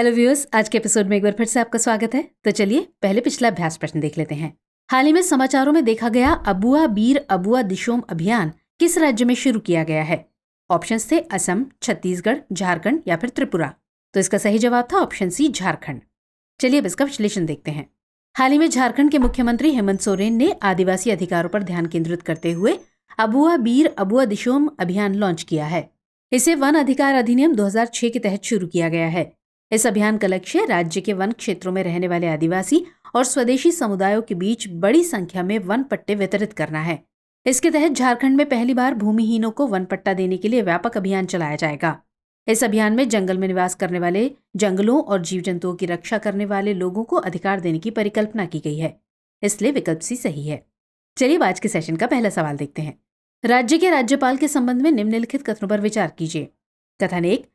Hello viewers, आज के episode में एक बार फिर से आपका स्वागत है। तो चलिए पहले पिछला अभ्यास प्रश्न देख लेते हैं। हाल ही में समाचारों में देखा गया अबुआ बीर अबुआ दिशोम अभियान किस राज्य में शुरू किया गया है? ऑप्शंस थे असम, छत्तीसगढ़, झारखंड या फिर त्रिपुरा। तो इसका सही जवाब था ऑप्शन सी, झारखंड। चलिए अब इसका विश्लेषण देखते हैं। हाल ही में झारखंड के मुख्यमंत्री हेमंत सोरेन ने आदिवासी अधिकारों पर ध्यान केंद्रित करते हुए अबुआ बीर अबुआ दिशोम अभियान लॉन्च किया है। इसे वन अधिकार अधिनियम 2006 के तहत शुरू किया गया है। इस अभियान का लक्ष्य राज्य के वन क्षेत्रों में रहने वाले आदिवासी और स्वदेशी समुदायों के बीच बड़ी संख्या में वन पट्टे वितरित करना है। इसके तहत झारखंड में पहली बार भूमिहीनों को वन पट्टा देने के लिए व्यापक अभियान चलाया जाएगा। इस अभियान में जंगल में निवास करने वाले, जंगलों और जीव जंतुओं की रक्षा करने वाले लोगों को अधिकार देने की परिकल्पना की गई है, इसलिए विकल्प सी सही है। चलिए आज के सेशन का पहला सवाल देखते हैं। राज्य के राज्यपाल के संबंध में निम्नलिखित कथनों पर विचार कीजिए। कथन 1,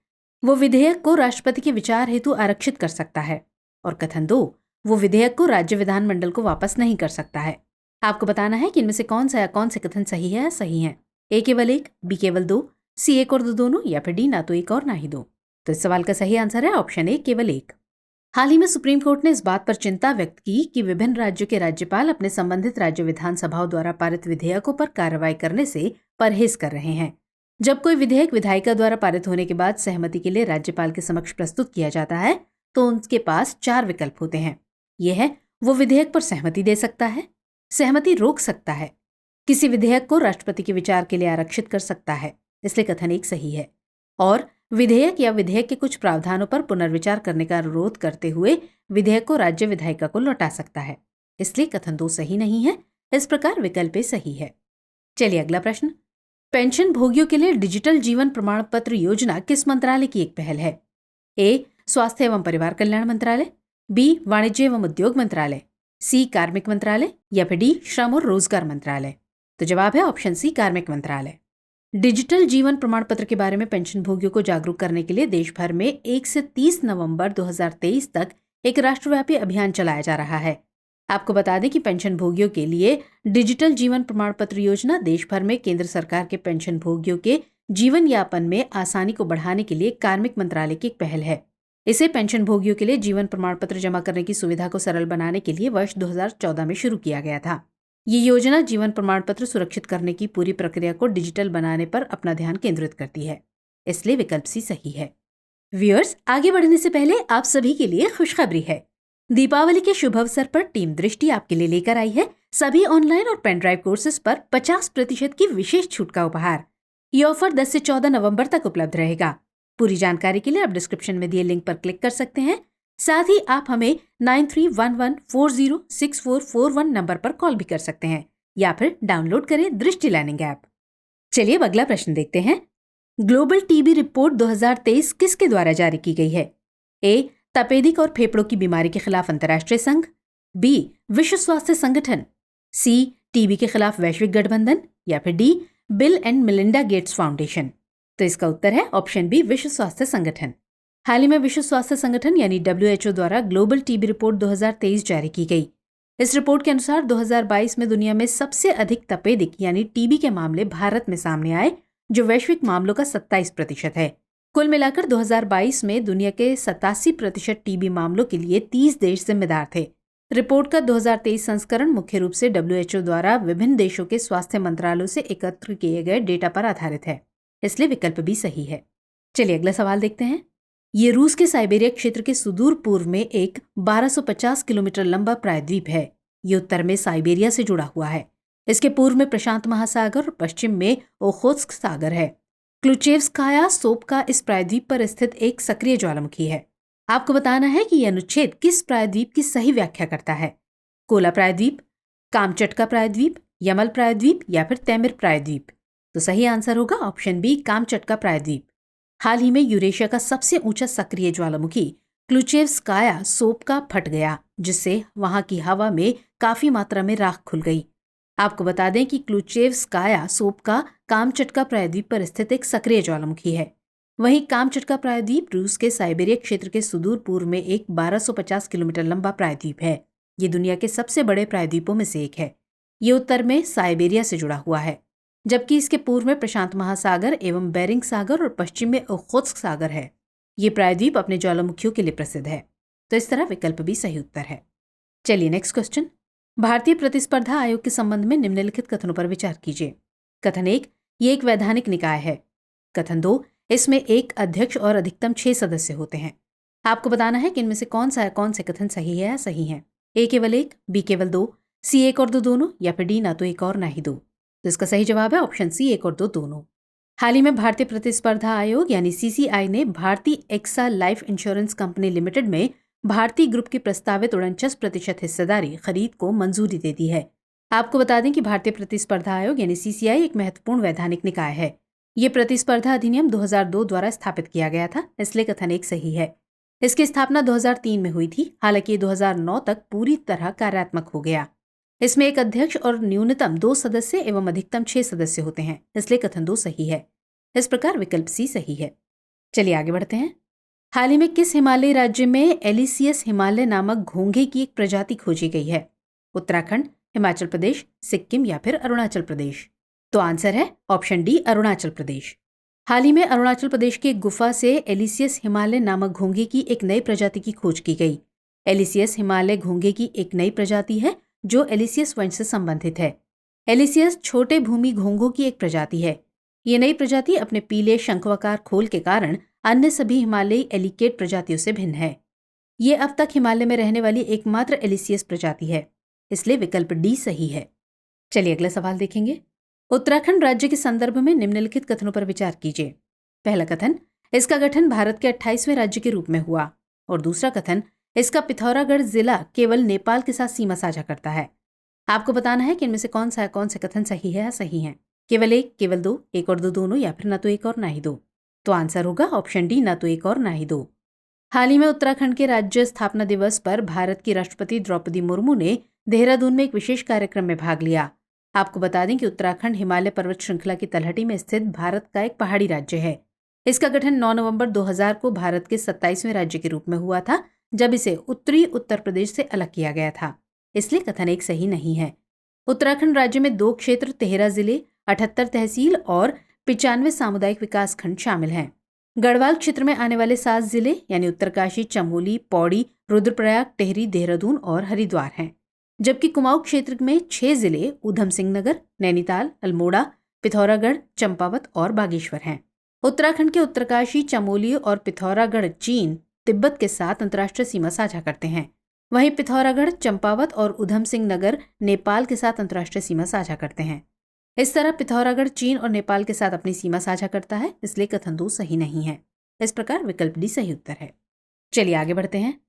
वो विधेयक को राष्ट्रपति के विचार हेतु आरक्षित कर सकता है। और कथन 2, वो विधेयक को राज्य विधानमंडल को वापस नहीं कर सकता है। आपको बताना है कि इनमें से कौन से कथन सही है या सही है। ए केवल एक, बी केवल दो, सी एक और दो दोनों, या फिर डी ना तो एक और ना ही दो। तो इस सवाल का सही आंसर है ऑप्शन ए, केवल एक। हाल ही में सुप्रीम कोर्ट ने इस बात पर चिंता व्यक्त की कि विभिन्न राज्यों के राज्यपाल अपने संबंधित राज्य विधानसभाओं द्वारा पारित विधेयकों पर कार्रवाई करने से परहेज कर रहे हैं। जब कोई विधेयक विधायिका द्वारा पारित होने के बाद सहमति के लिए राज्यपाल के समक्ष प्रस्तुत किया जाता है तो उनके पास 4 विकल्प होते हैं। ये है, वो विधेयक पर सहमति दे सकता है, सहमति रोक सकता है, किसी विधेयक को राष्ट्रपति के विचार के लिए आरक्षित कर सकता है, इसलिए कथन 1 सही है, और विधेयक या विधेयक के कुछ प्रावधानों पर पुनर्विचार करने का अनुरोध करते हुए विधेयक को राज्य विधायिका को लौटा सकता है, इसलिए कथन 2 सही नहीं है। इस प्रकार विकल्प ए सही है। चलिए अगला प्रश्न। पेंशन भोगियों के लिए डिजिटल जीवन प्रमाण पत्र योजना किस मंत्रालय की एक पहल है? ए, स्वास्थ्य एवं परिवार कल्याण मंत्रालय, बी, वाणिज्य एवं उद्योग मंत्रालय, सी, कार्मिक मंत्रालय, या फिर डी, श्रम और रोजगार मंत्रालय। तो जवाब है ऑप्शन सी, कार्मिक मंत्रालय। डिजिटल जीवन प्रमाण पत्र के बारे में पेंशन भोगियों को जागरूक करने के लिए देश भर में 1 से 30 नवंबर 2023 तक एक राष्ट्रव्यापी अभियान चलाया जा रहा है। आपको बता दें कि पेंशन भोगियों के लिए डिजिटल जीवन प्रमाण पत्र योजना देश भर में केंद्र सरकार के पेंशन भोगियों के जीवन यापन में आसानी को बढ़ाने के लिए कार्मिक मंत्रालय की एक पहल है। इसे पेंशन भोगियों के लिए जीवन प्रमाण पत्र जमा करने की सुविधा को सरल बनाने के लिए वर्ष 2014 में शुरू किया गया था। ये योजना जीवन प्रमाण पत्र सुरक्षित करने की पूरी प्रक्रिया को डिजिटल बनाने पर अपना ध्यान केंद्रित करती है, इसलिए विकल्प सी सही है। व्यूअर्स, आगे बढ़ने से पहले आप सभी के लिए खुशखबरी है। दीपावली के शुभ अवसर पर टीम दृष्टि आपके लिए लेकर आई है सभी ऑनलाइन और पेन ड्राइव कोर्सेज पर 50% की विशेष छूट का उपहार। ये ऑफर 10 से 14 नवंबर तक उपलब्ध रहेगा। पूरी जानकारी के लिए आप डिस्क्रिप्शन में दिए लिंक पर क्लिक कर सकते हैं। साथ ही आप हमें 9311406441 नंबर पर कॉल भी कर सकते हैं या फिर डाउनलोड करें दृष्टि लर्निंग ऐप। चलिए अब अगला प्रश्न देखते हैं। ग्लोबल टीबी रिपोर्ट 2023 किसके द्वारा जारी की गई है? ए, तपेदिक और फेफड़ों की बीमारी के खिलाफ अंतर्राष्ट्रीय संघ, बी, विश्व स्वास्थ्य संगठन, सी, टीबी के खिलाफ वैश्विक गठबंधन, या फिर D, bill and Melinda Gates foundation. तो इसका उत्तर है ऑप्शन बी, विश्व स्वास्थ्य संगठन। हाल ही में विश्व स्वास्थ्य संगठन यानी WHO द्वारा ग्लोबल टीबी रिपोर्ट 2023 जारी की गई। इस रिपोर्ट के अनुसार 2022 में दुनिया में सबसे अधिक तपेदिक यानी टीबी के मामले भारत में सामने आए, जो वैश्विक मामलों का 27% है। कुल मिलाकर 2022 में दुनिया के 87% टीबी मामलों के लिए 30 देश जिम्मेदार थे। रिपोर्ट का 2023 संस्करण मुख्य रूप से WHO द्वारा विभिन्न देशों के स्वास्थ्य मंत्रालयों से एकत्र किए गए डेटा पर आधारित है, इसलिए विकल्प भी सही है। चलिए अगला सवाल देखते हैं। ये रूस के साइबेरिया क्षेत्र के सुदूर पूर्व में एक 1250 किलोमीटर लंबा प्रायद्वीप है। ये उत्तर में साइबेरिया से जुड़ा हुआ है। इसके पूर्व में प्रशांत महासागर और पश्चिम में ओखोत्स्क सागर है। क्लुचेवस्काया सोपका इस प्रायद्वीप पर स्थित एक सक्रिय ज्वालामुखी है। आपको बताना है कि यह अनुच्छेद किस प्रायद्वीप की सही व्याख्या करता है? कोला प्रायद्वीप, कामचटका प्रायद्वीप, यमल प्रायद्वीप, या फिर तैमिर प्रायद्वीप। तो सही आंसर होगा ऑप्शन बी, कामचटका प्रायद्वीप। हाल ही में यूरेशिया का सबसे ऊंचा सक्रिय ज्वालामुखी क्लुचेवस्काया सोपका फट गया, जिससे वहां की हवा में काफी मात्रा में राख खुल गई। आपको बता दें कि क्लुचेवस्काया सोपका कामचटका प्रायद्वीप पर स्थित एक सक्रिय ज्वालामुखी है। वहीं कामचटका प्रायद्वीप रूस के साइबेरिया क्षेत्र के सुदूर पूर्व में एक 1250 किलोमीटर लंबा प्रायद्वीप है। ये दुनिया के सबसे बड़े प्रायद्वीपों में से एक है। ये उत्तर में साइबेरिया से जुड़ा हुआ है, जबकि इसके पूर्व में प्रशांत महासागर एवं बेरिंग सागर और पश्चिम में ओखोत्स्क सागर है। ये प्रायद्वीप अपने ज्वालामुखियों के लिए प्रसिद्ध है। तो इस तरह विकल्प भी सही उत्तर है। चलिए नेक्स्ट क्वेश्चन। भारतीय प्रतिस्पर्धा आयोग के संबंध में निम्नलिखित कथनों पर विचार कीजिए। कथन 1, ये एक वैधानिक निकाय है। कथन 2, इसमें एक अध्यक्ष और अधिकतम 6 सदस्य होते हैं। आपको बताना है कि इनमें से कौन से कथन सही है या सही है। ए केवल एक, बी केवल दो, सी एक और दो दोनों, या फिर डी ना तो एक और ना ही दो। तो इसका सही जवाब है ऑप्शन सी, एक और दो दोनों। हाल ही में भारतीय प्रतिस्पर्धा आयोग यानी सीसीआई ने Bharti AXA life insurance company limited में भारतीय ग्रुप की प्रस्तावित 49% हिस्सेदारी खरीद को मंजूरी दे दी है। आपको बता दें कि भारतीय प्रतिस्पर्धा आयोग यानी सीसीआई एक महत्वपूर्ण वैधानिक निकाय है। ये प्रतिस्पर्धा अधिनियम 2002 द्वारा स्थापित किया गया था, इसलिए कथन 1 सही है। इसकी स्थापना 2003 में हुई थी, हालांकि ये 2009 तक पूरी तरह कार्यात्मक हो गया। इसमें एक अध्यक्ष और न्यूनतम 2 सदस्य एवं अधिकतम 6 सदस्य होते हैं, इसलिए कथन 2 सही है। इस प्रकार विकल्प सी सही है। चलिए आगे बढ़ते हैं। हाल ही में किस हिमालयी राज्य में एलिसियस हिमालय नामक घोंघे की एक प्रजाति खोजी गई है? उत्तराखंड, हिमाचल प्रदेश, सिक्किम या फिर अरुणाचल प्रदेश? तो आंसर है ऑप्शन डी, अरुणाचल प्रदेश। हाल ही में अरुणाचल प्रदेश की एक गुफा से एलिसियस हिमालय नामक घोंघे की एक नई प्रजाति की खोज की गई। एलिसियस हिमालय घोंघे की एक नई प्रजाति है जो एलिसियस वंश से संबंधित है। एलिसियस छोटे भूमि घोंघों की एक प्रजाति है। ये नई प्रजाति अपने पीले शंक्वाकार खोल के कारण अन्य सभी हिमालयी एलिकेट प्रजातियों से भिन्न है। ये अब तक हिमालय में रहने वाली एकमात्र एलिसियस प्रजाति है, इसलिए विकल्प डी सही है। चलिए अगला सवाल देखेंगे। उत्तराखंड राज्य के संदर्भ में निम्नलिखित कथनों पर विचार कीजिए। पहला कथन, इसका गठन भारत के 28वें राज्य के रूप में हुआ। और दूसरा कथन, इसका पिथौरागढ़ जिला केवल नेपाल के साथ सीमा साझा करता है। आपको बताना है कि इनमें से कौन से कथन सही है या सही है। केवल एक, केवल दो, एक और दो दोनों, या फिर ना तो एक और ना ही दो। तो आंसर होगा ऑप्शन डी, ना तो एक और ना ही दो। हाल ही में उत्तराखंड के राज्य स्थापना दिवस पर भारत की राष्ट्रपति द्रौपदी मुर्मू ने देहरादून में एक विशेष कार्यक्रम में भाग लिया। आपको बता दें कि उत्तराखंड हिमालय पर्वत श्रृंखला की तलहटी में स्थित भारत का एक पहाड़ी राज्य है। इसका गठन 9 नवंबर 2000 को भारत के 27वें राज्य के रूप में हुआ था, जब इसे उत्तरी उत्तर प्रदेश से अलग किया गया था, इसलिए कथन 1 सही नहीं है। उत्तराखंड राज्य में 2 क्षेत्र, 13 जिले, 78 तहसील और 95 सामुदायिक विकास खंड शामिल हैं। गढ़वाल क्षेत्र में आने वाले 7 जिले यानी उत्तरकाशी, चमोली, पौड़ी, रुद्रप्रयाग, टिहरी, देहरादून और हरिद्वार हैं, जबकि कुमाऊं क्षेत्र में 6 जिले ऊधम सिंह नगर, नैनीताल, अल्मोड़ा, पिथौरागढ़, चंपावत और बागेश्वर हैं। उत्तराखंड के उत्तरकाशी, चमोली और पिथौरागढ़ चीन, तिब्बत के साथ अंतर्राष्ट्रीय सीमा साझा करते हैं। वहीं पिथौरागढ़, चंपावत और ऊधम सिंह नगर नेपाल के साथ अंतर्राष्ट्रीय सीमा साझा करते हैं। इस तरह पिथौरागढ़ चीन और नेपाल के साथ अपनी सीमा साझा करता है, इसलिए कथन 2 सही नहीं है। इस प्रकार विकल्प डी सही उत्तर है। चलिए आगे बढ़ते हैं।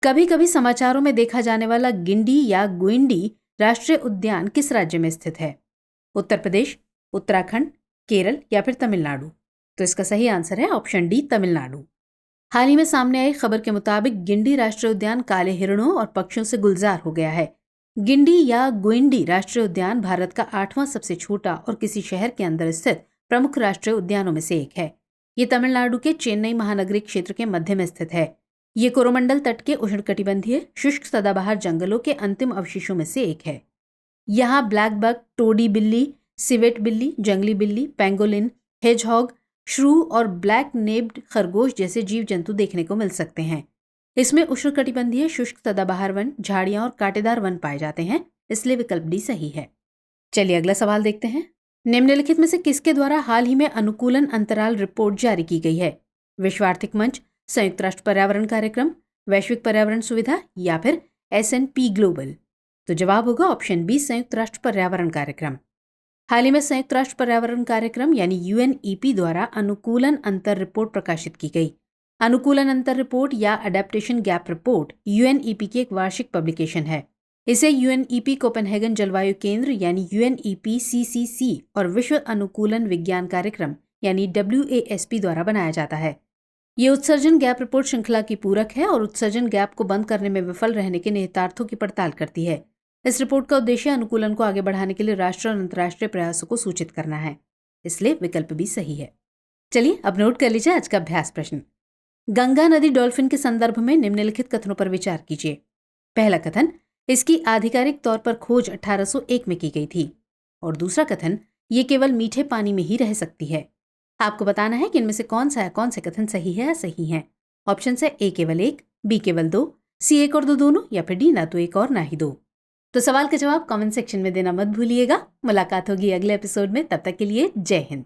कभी कभी समाचारों में देखा जाने वाला गिंडी या गुइंडी राष्ट्रीय उद्यान किस राज्य में स्थित है? उत्तर प्रदेश, उत्तराखंड, केरल या फिर तमिलनाडु? तो इसका सही आंसर है ऑप्शन डी, तमिलनाडु। हाल ही में सामने आई खबर के मुताबिक गिंडी राष्ट्रीय उद्यान काले हिरणों और पक्षियों से गुलजार हो गया है। गिंडी या गुइंडी राष्ट्रीय उद्यान भारत का 8वां सबसे छोटा और किसी शहर के अंदर स्थित प्रमुख राष्ट्रीय उद्यानों में से एक है। ये तमिलनाडु के चेन्नई महानगरीय क्षेत्र के मध्य में स्थित है। ये कोरोमंडल तट के उष्णकटिबंधीय शुष्क सदाबहार जंगलों के अंतिम अवशेषों में से एक है। यहाँ ब्लैक बक, टोडी बिल्ली, सिवेट बिल्ली, जंगली बिल्ली, पेंगोलिन, हेजहॉग, श्रू और ब्लैक नेब्ड खरगोश जैसे जीव जंतु देखने को मिल सकते हैं। इसमें उष्णकटिबंधीय शुष्क सदाबहार वन, झाड़ियां और कांटेदार वन पाए जाते हैं, इसलिए विकल्प डी सही है। चलिए अगला सवाल देखते हैं। निम्नलिखित में से किसके द्वारा हाल ही में अनुकूलन अंतराल रिपोर्ट जारी की गई है? विश्व आर्थिक मंच, संयुक्त राष्ट्र पर्यावरण कार्यक्रम, वैश्विक पर्यावरण सुविधा या फिर S&P ग्लोबल? तो जवाब होगा ऑप्शन बी, संयुक्त राष्ट्र पर्यावरण कार्यक्रम। हाल ही में संयुक्त राष्ट्र पर्यावरण कार्यक्रम यानी UNEP द्वारा अनुकूलन अंतर रिपोर्ट प्रकाशित की गई। अनुकूलन अंतर रिपोर्ट या अडेप्टेशन गैप रिपोर्ट UNEP की एक वार्षिक पब्लिकेशन है। इसे UNEP कोपेनहेगन जलवायु केंद्र यानी UNEP CCC और विश्व अनुकूलन विज्ञान कार्यक्रम यानी WASP द्वारा बनाया जाता है। ये उत्सर्जन गैप रिपोर्ट श्रृंखला की पूरक है और उत्सर्जन गैप को बंद करने में विफल रहने के निहितार्थों की पड़ताल करती है। इस रिपोर्ट का उद्देश्य अनुकूलन को आगे बढ़ाने के लिए राष्ट्रीय और अंतर्राष्ट्रीय प्रयासों को सूचित करना है, इसलिए विकल्प भी सही है। चलिए अब नोट कर लीजिए आज का अभ्यास प्रश्न। गंगा नदी डॉल्फिन के संदर्भ में निम्नलिखित कथनों पर विचार कीजिए। पहला कथन, इसकी आधिकारिक तौर पर खोज 1801 में की गई थी। और दूसरा कथन, ये केवल मीठे पानी में ही रह सकती है। आपको बताना है कि इनमें से कौन से कथन सही है या सही है। ऑप्शन है ए केवल 1, बी केवल 2, सी 1 और 2 दोनों, या फिर डी ना तो 1 और ना ही 2। तो सवाल का जवाब कमेंट सेक्शन में देना मत भूलिएगा। मुलाकात होगी अगले एपिसोड में, तब तक के लिए जय हिंद।